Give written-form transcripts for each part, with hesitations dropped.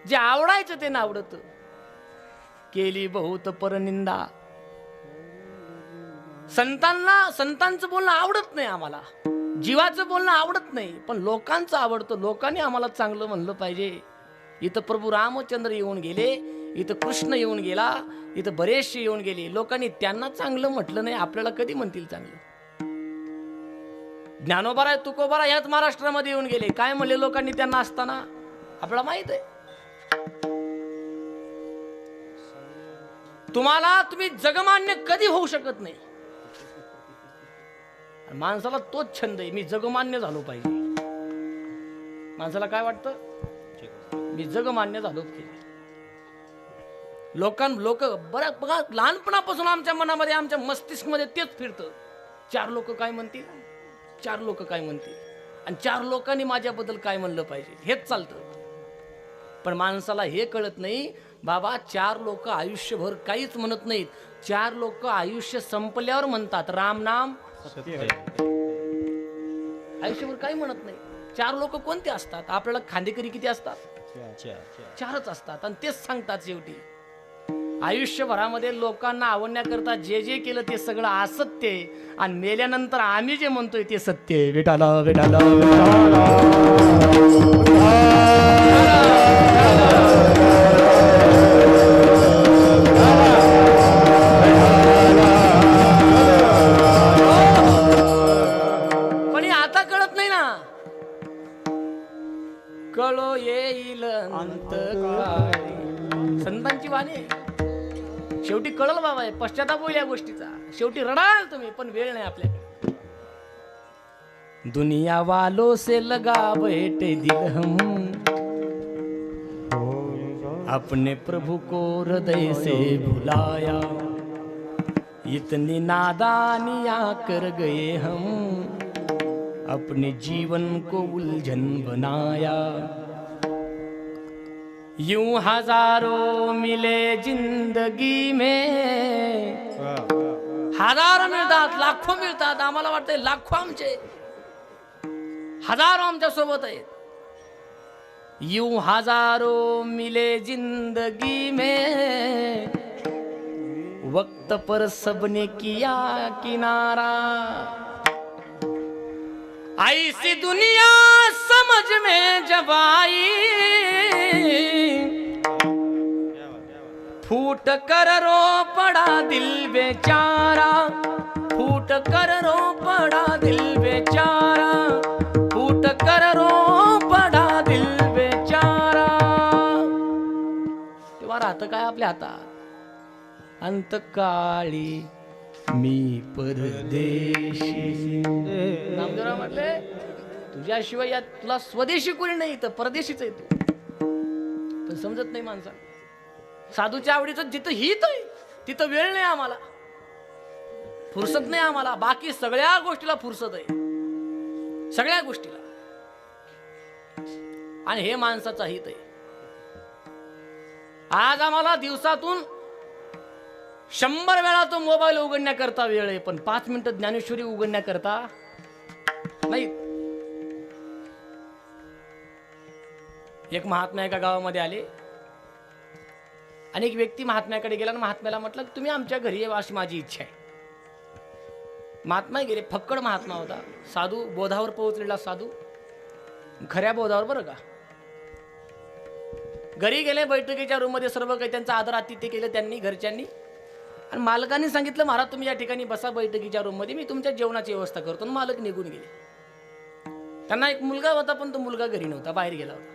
जे आवडायचं ते नावडत, केली बहुत परनिंदा. संतांचं बोलणं आवडत नाही आम्हाला, जीवाचं बोलणं आवडत नाही, पण लोकांचं आवडतं. लोकांनी आम्हाला चांगलं म्हणलं पाहिजे. इथं प्रभू रामचंद्र येऊन गेले, इथं कृष्ण येऊन गेला, इथं बरेचसे येऊन गेले. लोकांनी त्यांना चांगलं म्हटलं नाही, आपल्याला कधी म्हणतील चांगलं? ज्ञानोबाराय तुकोबाराय ह्याच महाराष्ट्रामध्ये येऊन गेले, काय म्हणले लोकांनी त्यांना असताना आपल्याला माहित आहे. तुम्ही जगमान्य कधी होऊ शकत नाही. माणसाला तोच छंद आहे, मी जगमान्य झालो पाहिजे. माणसाला काय वाटतं? मी जगमान्य झालो पाहिजे. लोक बरं बघा, लहानपणापासून आमच्या मनामध्ये, आमच्या मस्तिष्कमध्ये तेच फिरतं. 4 लोक काय म्हणतील, 4 लोक काय म्हणतील, आणि 4 लोकांनी माझ्याबद्दल काय म्हणलं पाहिजे, हेच चालतं. पण माणसाला हे कळत नाही, बाबा 4 लोक आयुष्यभर काहीच म्हणत नाहीत. 4 लोक आयुष्य संपल्यावर म्हणतात राम नाम सत्य. आयुष्यभर काही म्हणत नाही. 4 लोक कोणते असतात? आपल्याला खांदेकरी किती असतात? 4च असतात, आणि तेच सांगतात शेवटी. आयुष्यभरामध्ये लोकांना आवडण्याकरता जे जे केलं ते सगळं असत्य आहे, आणि मेल्यानंतर आम्ही जे म्हणतोय ते सत्य आहे. विठाला विठाला कळो येईल अंत काळी. संतांची वाणी शेवटी कळल बाबा, पश्चाताप होईल या गोष्टीचा. शेवटी रडाल तुम्ही, पण वेळ नाही आपल्याकडे. दुनिया वालों से लगा बैठे दिल हम, अपने प्रभु को हृदय से भुलाया. इतनी नादानियां कर गए हम, अपने जीवन को उलझन बनाया. यूं हजारों मिले जिंदगी में, हजारो मिळतात, लाखो मिळतात. आम्हाला वाटतंय लाखो आमचे, हजारो आमच्या सोबत आहेत. यूं हजारों मिले जिंदगी में, वक्त पर सबने किया किनारा. ऐसी दुनिया समझ में जब आई, फूट कर रो पड़ा दिल बेचारा. फूट कर रो पड़ा दिल बेचारा, फूट कर रो पड़ा दिल बेचारा. तेव्हा राहतं काय आपल्या हातात? अंतकाळी मी परदेशी. नामदेवराव म्हटले, तुझ्याशिवाय या तुला स्वदेशी कोणी नाही, तर परदेशीच आहे तू. पण समजत नाही माणसा. साधूच्या आवडीचं जिथं हित आहे तिथं वेळ नाही आम्हाला, फुरसत नाही आम्हाला. बाकी सगळ्या गोष्टीला फुरसत आहे, सगळ्या गोष्टीला. आणि हे माणसाचं हित आहे. आज आम्हाला दिवसातून 100 वेळा तो मोबाईल उघडण्याकरता वेळ आहे, पण 5 मिनिटं ज्ञानेश्वरी उघडण्याकरता नाही. एक महात्मा एका गावामध्ये आले. अनेक व्यक्ती महात्म्याकडे गेला आणि महात्म्याला म्हटलं, तुम्ही आमच्या घरी यावं अशी माझी इच्छा आहे. महात्मा गेले. फक्कड महात्मा होता, साधू, बोधावर पोहोचलेला साधू, खऱ्या बोधावर बरं का. घरी गेले. बैठकीच्या रूम मध्ये सर्व काही त्यांचा आदर आतिथ्य केलं त्यांनी, घरच्यांनी. आणि मालकांनी सांगितलं, महाराज तुम्ही या ठिकाणी बसा बैठकीच्या रूम मध्ये, मी तुमच्या जेवणाची व्यवस्था करतो. मालक निघून गेले. त्यांना एक मुलगा होता, पण तो मुलगा घरी नव्हता, बाहेर गेला होता.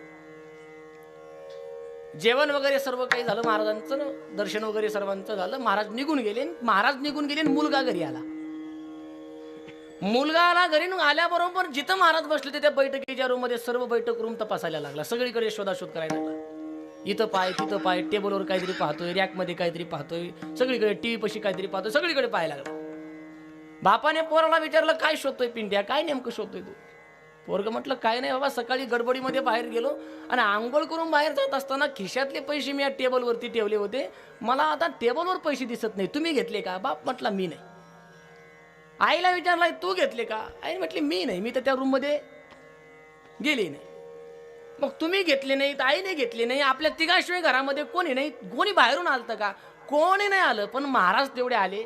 जेवण वगैरे सर्व काही झालं, महाराजांचं दर्शन वगैरे सर्वांचं झालं. महाराज निघून गेले आणि मुलगा घरी आला. मुलगा आला घरी. आल्याबरोबर जिथं महाराज बसले त्या बैठकीच्या रूम मध्ये सर्व बैठक रूम तपासायला लागला. सगळीकडे शोधाशोध करायला लागला. इथं पाय तिथं पाय, टेबलवर काहीतरी पाहतोय, रॅकमध्ये काहीतरी पाहतोय, सगळीकडे टीव्ही पशी काहीतरी पाहतोय, सगळीकडे पाहायला लागला. बापाने पोराला विचारलं, काय शोधतोय पिंड्या, काय नेमकं शोधतोय तू? पोरग म्हटलं, काय नाही बाबा, सकाळी गडबडीमध्ये बाहेर गेलो आणि आंघोळ करून बाहेर जात असताना खिशातले पैसे मी या टेबलवरती ठेवले होते. मला आता टेबलवर पैसे दिसत नाही, तुम्ही घेतले का? बाप म्हटला, मी नाही. आईला विचारलाय, तू घेतले का? आई म्हटली, मी नाही, मी तर त्या रूम मध्ये गेली नाही. मग तुम्ही घेतले नाहीत, आईने घेतले नाही, आपल्या तिघाशिवाय घरामध्ये कोणी नाही, कोणी बाहेरून आलतं का? कोणी नाही आलं, पण महाराज तेवढे आले.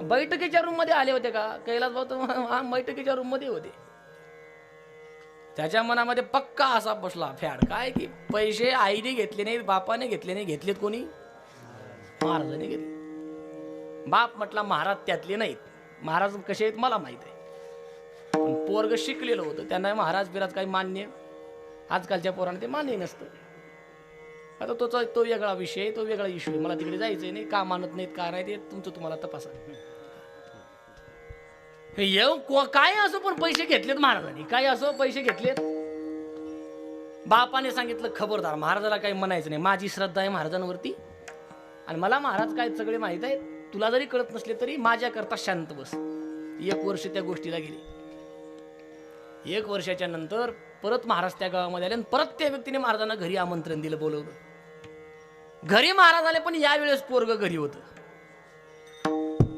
बैठकीच्या रूम मध्ये आले होते का? कैलास भाऊ तर बैठकीच्या रूम मध्ये होते. त्याच्या मनामध्ये पक्का असा बसला फॅड काय की पैसे आईने घेतले नाहीत, बापाने घेतले नाही, घेतलेत कोणी? महाराजांनी घेतले. बाप म्हटला महाराज त्यातले नाहीत, महाराज कसे आहेत मला माहित आहे. पण पोरग शिकलेलं होतं, त्यांना महाराज बिराज काही मान्य, आजकालच्या पोरांना ते मान्य नसतं. आता तो वेगळा विषय, तो वेगळा इश्यू आहे. मला तिकडे जायचंय नाही, का मानत नाहीत का नाही ते तुमचं तुम्हाला तपासा. काय असो पण पैसे घेतलेत महाराजांनी, काय असो पैसे घेतलेत. बापाने सांगितलं खबरदार महाराजाला काही म्हणायचं नाही, माझी श्रद्धा आहे महाराजांवरती आणि मला महाराज काय सगळे माहित आहे. तुला जरी कळत नसले तरी माझ्या करता शांत बस. 1 वर्ष त्या गोष्टीला गेली. 1 वर्षाच्या नंतर परत महाराज त्या गावामध्ये आले आणि परत त्या व्यक्तीने महाराजांना घरी आमंत्रण दिलं, बोलवलं. घरी महाराज आले, पण यावेळेस पोरग घरी होतं.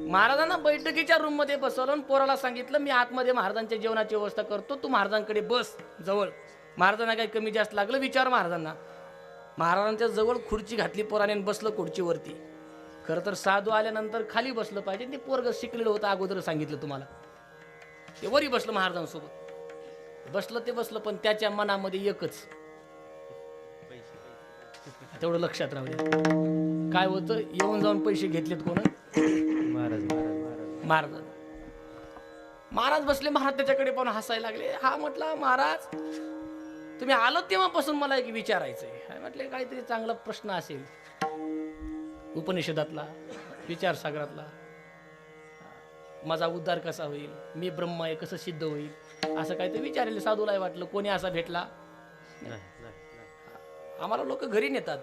महाराजांना बैठकीच्या रूम मध्ये बसवलं आणि पोराला सांगितलं मी आतमध्ये महाराजांच्या जेवणाची व्यवस्था करतो, तू महाराजांकडे बस जवळ. महाराजांना काही कमी जास्त लागलं विचार महाराजांना. महाराजांच्या जवळ खुर्ची घातली पोराने आणि बसलं खुर्चीवरती. खरं तर साधू आल्यानंतर खाली बसलं पाहिजे, ते पोरग शिकलेलं होतं, अगोदर सांगितलं तुम्हाला. ते वरी बसलं महाराजांसोबत, बसलं पण त्याच्या मनामध्ये एकच, तेवढं लक्षात राहू द्या. काय होतं, येऊन जाऊन पैसे घेतलेत कोण? महाराज. महाराज बसले, महाराज त्याच्याकडे पाहून हसायला लागले. हा म्हटला महाराज तुम्ही आलो तेव्हापासून मला एक विचारायचंय. म्हटले काहीतरी चांगला प्रश्न असेल उपनिषदातला, विचारसागरातला. माझा उद्धार कसा होईल, मी ब्रह्म आहे कसं सिद्ध होईल, असं काहीतरी विचारले. साधूला वाटलं कोणी असा भेटला. आम्हाला लोक घरी नेतात,